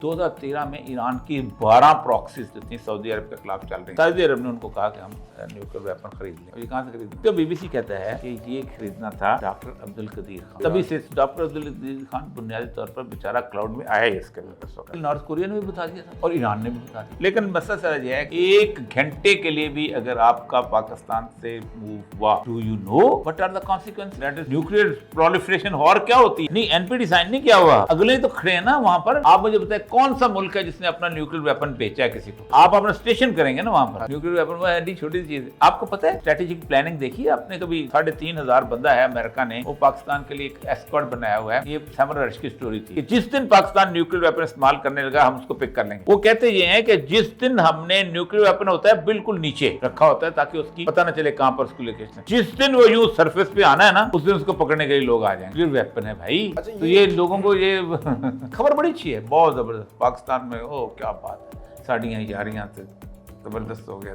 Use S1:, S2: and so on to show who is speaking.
S1: 2013 में ईरान की 12 प्रॉक्सीज जो थी सऊदी अरब के खिलाफ चल रही। सऊदी अरब ने उनको कहा कि हम न्यूक्लियर वेपन खरीद लें। ये कहाँ से खरीद? तो बीबीसी कहता है कि ये खरीदना था डॉक्टर अब्दुल कदीर खान। तभी से डॉक्टर अब्दुल कदीर खान बुनियादी तौर पर बेचारा क्लाउड में आया ही इसके लिए। नॉर्थ कोरिया ने भी बता दिया था और ईरान ने भी बता दिया। लेकिन मसला सारा यह है कि एक घंटे के लिए भी अगर आपका पाकिस्तान से मूव हुआ, do you know what are the consequences? That is nuclear proliferation. और क्या होती है? नहीं, एनपीटी साइन नहीं किया हुआ, अगले तो खड़े हैं ना वहां पर। आप मुझे बताएं कौन सा मुल्क है जिसने अपना न्यूक्लियर वेपन बेचा है किसी को? आप अपना स्टेशन करेंगे ना वहां पर। न्यूक्लियर वेपन वो ऐसी छोटी चीज है। आपको पता है स्ट्रेटेजिक प्लानिंग देखी है आपने कभी? 3,500 बंदा है अमेरिका ने, वो पाकिस्तान के लिए एक एस्कॉर्ट बनाया हुआ है। ये सैमुअल रश की स्टोरी थी कि जिस दिन पाकिस्तान न्यूक्लियर वेपन इस्तेमाल करने लगा हम उसको पिक कर लेंगे। वो कहते ये हैं कि जिस दिन हमने न्यूक्लियर वेपन होता है बिल्कुल नीचे रखा होता है ताकि उसकी पता न चले कहां पर उसकी लोकेशन। जिस दिन वो यूं सरफेस पे आना है ना, उस दिन उसको पकड़ने के लिए लोग आ जाएंगे। न्यूक्लियर वेपन है भाई। तो ये लोगों को ये खबर बड़ी अच्छी है, बहुत जबरदस्त। पाकिस्तान में ओ क्या बात है, साड़ियाँ यारियाँ जबरदस्त हो गया।